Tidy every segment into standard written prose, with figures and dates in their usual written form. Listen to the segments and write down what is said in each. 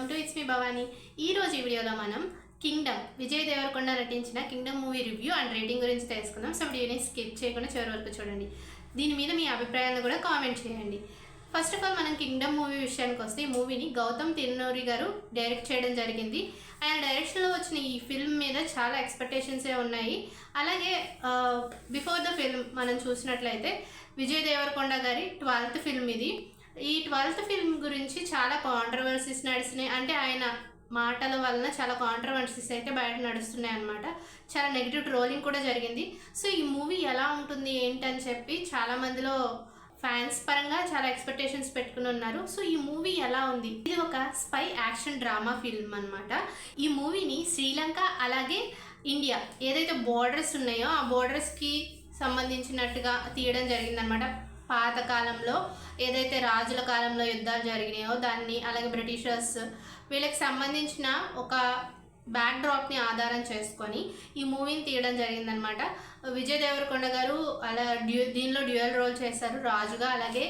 Welcome to it's me Bhavani. ఈ రోజు ఈ వీడియోలో మనం కింగ్డమ్ విజయ్ దేవరకొండ నటించిన Kingdom movie review and rating గురించి తెలుసుకుందాం. సో వీడియోని స్కిప్ చేయకుండా చివరి వరకు చూడండి. దీని మీద మీ అభిప్రాయాలను కూడా కామెంట్ చేయండి. ఫస్ట్ ఆఫ్ ఆల్ మనం కింగ్డమ్ మూవీ విషయానికి వస్తే ఈ మూవీని గౌతమ్ తిరునూరి గారు డైరెక్ట్ చేయడం జరిగింది. ఆయన డైరెక్షన్లో వచ్చిన ఈ ఫిల్మ్ మీద చాలా ఎక్స్పెక్టేషన్సే ఉన్నాయి. అలాగే బిఫోర్ ద ఫిల్మ్ మనం చూసినట్లయితే విజయ్ దేవరకొండ గారి 12th ఫిల్మ్ ఇది. ఈ 12th ఫిల్మ్ గురించి చాలా కాంట్రవర్సీస్ నడిచినాయి. అంటే ఆయన మాటల వలన చాలా కాంట్రవర్సీస్ అయితే బయట నడుస్తున్నాయి అన్నమాట. చాలా నెగిటివ్ ట్రోలింగ్ కూడా జరిగింది. సో ఈ మూవీ ఎలా ఉంటుంది ఏంటని చెప్పి చాలా మందిలో ఫ్యాన్స్ పరంగా చాలా ఎక్స్పెక్టేషన్స్ పెట్టుకుని ఉన్నారు. సో ఈ మూవీ ఎలా ఉంది? ఇది ఒక స్పై యాక్షన్ డ్రామా ఫిల్మ్ అనమాట. ఈ మూవీని శ్రీలంక అలాగే ఇండియా ఏదైతే బోర్డర్స్ ఉన్నాయో ఆ బోర్డర్స్కి సంబంధించినట్టుగా తీయడం జరిగిందనమాట. పాత కాలంలో ఏదైతే రాజుల కాలంలో యుద్ధాలు జరిగినాయో దాన్ని, అలాగే బ్రిటిషర్స్ వీళ్ళకి సంబంధించిన ఒక బ్యాక్ డ్రాప్ని ఆధారం చేసుకొని ఈ మూవీని తీయడం జరిగిందనమాట. విజయ్ దేవరకొండ గారు అలా దీనిలో డ్యూయల్ రోల్ చేశారు, రాజుగా అలాగే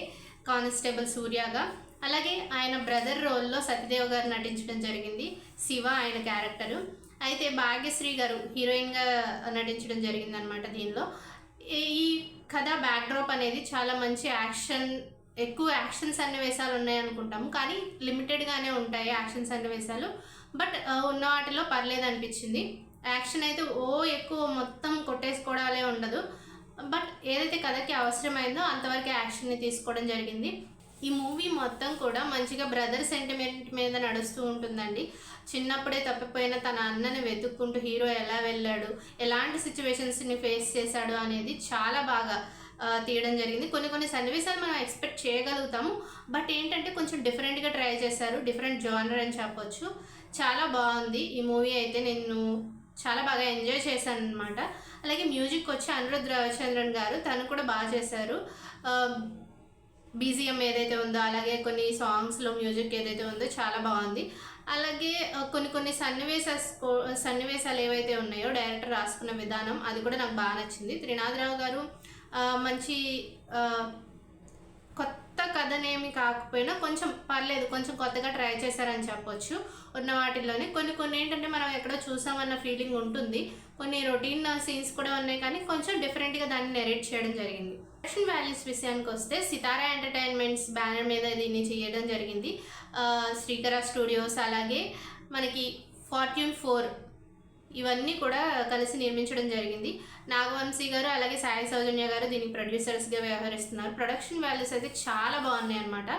కానిస్టేబుల్ సూర్యగా. అలాగే ఆయన బ్రదర్ రోల్లో సత్యదేవ్ గారు నటించడం జరిగింది, శివ ఆయన క్యారెక్టరు. అయితే భాగ్యశ్రీ గారు హీరోయిన్గా నటించడం జరిగిందనమాట. దీనిలో ఈ కథ బ్యాక్డ్రాప్ అనేది చాలా మంచి ఎక్కువ యాక్షన్ సన్నివేశాలు ఉన్నాయనుకుంటాము, కానీ లిమిటెడ్గానే ఉంటాయి యాక్షన్ సన్నివేశాలు. బట్ ఉన్న వాటిలో పర్లేదు అనిపించింది. యాక్షన్ అయితే ఎక్కువ మొత్తం కొట్టేసుకోవడాలే ఉండదు. బట్ ఏదైతే కథకి అవసరమైందో అంతవరకు యాక్షన్ని తీసుకోవడం జరిగింది. ఈ మూవీ మొత్తం కూడా మంచిగా బ్రదర్ సెంటిమెంట్ మీద నడుస్తూ ఉంటుందండి. చిన్నప్పుడే తప్పిపోయిన తన అన్నని వెతుక్కుంటూ హీరో ఎలా వెళ్ళాడు, ఎలాంటి సిచ్యువేషన్స్ని ఫేస్ చేశాడు అనేది చాలా బాగా తీయడం జరిగింది. కొన్ని సన్నివేశాలు మనం ఎక్స్పెక్ట్ చేయగలుగుతాము, బట్ ఏంటంటే కొంచెం డిఫరెంట్గా ట్రై చేశారు. డిఫరెంట్ జోనర్ అని చెప్పొచ్చు. చాలా బాగుంది ఈ మూవీ అయితే. నేను చాలా బాగా ఎంజాయ్ చేశాను అనమాట. అలాగే మ్యూజిక్ వచ్చి అనిరుద్ధ్ రవిచంద్రన్ గారు, తను కూడా బాగా చేశారు. బీజిఎం ఏదైతే ఉందో, అలాగే కొన్ని సాంగ్స్లో మ్యూజిక్ ఏదైతే ఉందో చాలా బాగుంది. అలాగే కొన్ని సన్నివేశాలు ఏవైతే ఉన్నాయో డైరెక్టర్ రాసుకున్న విధానం అది కూడా నాకు బాగా నచ్చింది. త్రినాథరావు గారు మంచి కొత్త కథనేమి కాకపోయినా కొంచెం పర్లేదు, కొంచెం కొత్తగా ట్రై చేశారని చెప్పొచ్చు. ఉన్న వాటిల్లోనే కొన్ని ఏంటంటే మనం ఎక్కడో చూసామన్న ఫీలింగ్ ఉంటుంది. కొన్ని రొటీన్ సీన్స్ కూడా ఉన్నాయి, కానీ కొంచెం డిఫరెంట్గా దాన్ని నెరేట్ చేయడం జరిగింది. ప్రొడక్షన్ వాల్యూస్ విషయానికి వస్తే సితారా ఎంటర్టైన్మెంట్స్ బ్యానర్ మీద దీన్ని చేయడం జరిగింది. శ్రీకర స్టూడియోస్ అలాగే మనకి ఫార్ట్యూన్ 4 ఇవన్నీ కూడా కలిసి నిర్మించడం జరిగింది. నాగవంశీ గారు అలాగే సాయి సౌజన్య గారు దీనికి ప్రొడ్యూసర్స్గా వ్యవహరిస్తున్నారు. ప్రొడక్షన్ వాల్యూస్ అయితే చాలా బాగున్నాయి అన్నమాట.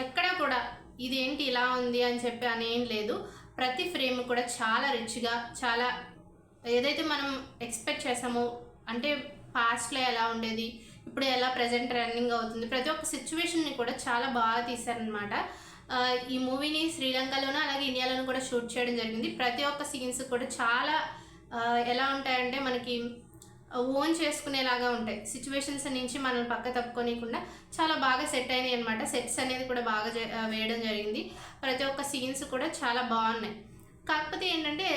ఎక్కడ కూడా ఇదేంటి ఇలా ఉంది అని చెప్పి అనేం లేదు. ప్రతి ఫ్రేమ్ కూడా చాలా రిచ్గా, చాలా ఏదైతే మనం ఎక్స్పెక్ట్ చేసామో, అంటే పాస్ట్లో ఎలా ఉండేది, ఇప్పుడు ఎలా ప్రజెంట్ రన్నింగ్ అవుతుంది, ప్రతి ఒక్క సిచ్యువేషన్ని కూడా చాలా బాగా తీశారనమాట. ఈ మూవీని శ్రీలంకలోనూ అలాగే ఇండియాలోనూ కూడా షూట్ చేయడం జరిగింది. ప్రతి ఒక్క సీన్స్ కూడా చాలా ఎలా ఉంటాయంటే మనకి ఓన్ చేసుకునేలాగా ఉంటాయి. సిచ్యువేషన్స్ నుంచి మనల్ని పక్క తప్పుకోనికుండా చాలా బాగా సెట్ అయినాయి అనమాట. సెట్స్ అనేది కూడా బాగా వేయడం జరిగింది. ప్రతి ఒక్క సీన్స్ కూడా చాలా బాగున్నాయి. కాకపోతే ఏంటంటే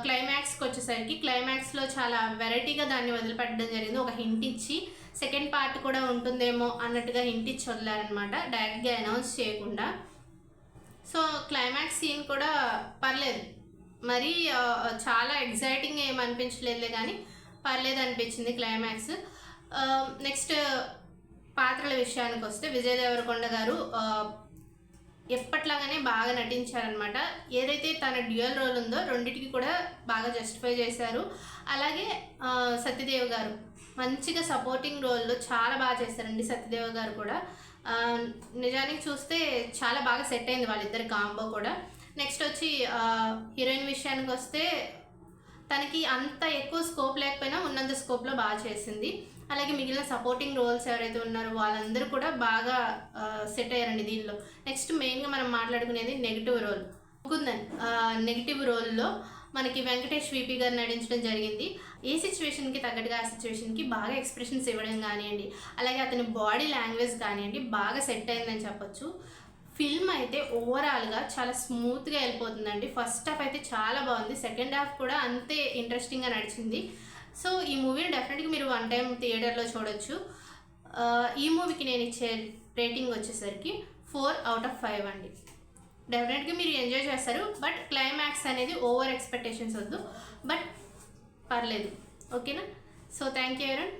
క్లైమాక్స్కి వచ్చేసరికి క్లైమాక్స్లో చాలా వెరైటీగా దాన్ని వదిలిపెట్టడం జరిగింది. ఒక హింట్ ఇచ్చి సెకండ్ పార్ట్ కూడా ఉంటుందేమో అన్నట్టుగా హింట్ ఇచ్చి వదిలారనమాట, డైరెక్ట్గా అనౌన్స్ చేయకుండా. సో క్లైమాక్స్ సీన్ కూడా పర్లేదు, మరీ చాలా ఎగ్జైటింగ్ ఏం అనిపించలేదులే, కానీ పర్లేదు అనిపించింది క్లైమాక్స్. నెక్స్ట్ పాత్రల విషయానికి వస్తే విజయ్ దేవరకొండ గారు ఎప్పట్లాగానే బాగా నటించారనమాట. ఏదైతే తన డ్యూయల్ రోల్ ఉందో రెండింటికి కూడా బాగా జస్టిఫై చేశారు. అలాగే సత్యదేవ్ గారు మంచిగా సపోర్టింగ్ రోల్లో చాలా బాగా చేశారండి. సత్యదేవ్ గారు కూడా నిజానికి చూస్తే చాలా బాగా సెట్ అయింది వాళ్ళిద్దరి కాంబో కూడా. నెక్స్ట్ వచ్చి హీరోయిన్ విషయానికి వస్తే తనకి అంత ఎక్కువ స్కోప్ లేకపోయినా ఉన్నంత స్కోప్లో బాగా చేసింది. అలాగే మిగిలిన సపోర్టింగ్ రోల్స్ ఎవరైతే ఉన్నారో వాళ్ళందరూ కూడా బాగా సెట్ అయ్యారండి దీనిలో. నెక్స్ట్ మెయిన్గా మనం మాట్లాడుకునేది నెగిటివ్ రోల్. ముకుందన్ నెగిటివ్ రోల్లో మనకి వెంకటేష్ విపి గారు నటించడం జరిగింది. ఏ సిచ్యువేషన్కి తగ్గట్టుగా ఆ సిచ్యువేషన్కి బాగా ఎక్స్ప్రెషన్స్ ఇవ్వడం కానివ్వండి, అలాగే అతని బాడీ లాంగ్వేజ్ కానివ్వండి బాగా సెట్ అయిందని చెప్పొచ్చు. ఫిల్మ్ అయితే ఓవరాల్గా చాలా స్మూత్గా వెళ్ళిపోతుందండి. ఫస్ట్ హాఫ్ అయితే చాలా బాగుంది, సెకండ్ హాఫ్ కూడా అంతే ఇంట్రెస్టింగ్గా నడిచింది. సో ఈ మూవీని డెఫినెట్గా మీరు 1 టైం థియేటర్లో చూడొచ్చు. ఈ మూవీకి నేను ఇచ్చే రేటింగ్ వచ్చేసరికి 4/5 అండి. డెఫినెట్గా మీరు ఎంజాయ్ చేస్తారు. బట్ క్లైమాక్స్ అనేది ఓవర్ ఎక్స్పెక్టేషన్స్ వద్దు, బట్ పర్లేదు. ఓకేనా? So thank you ఎవరన్.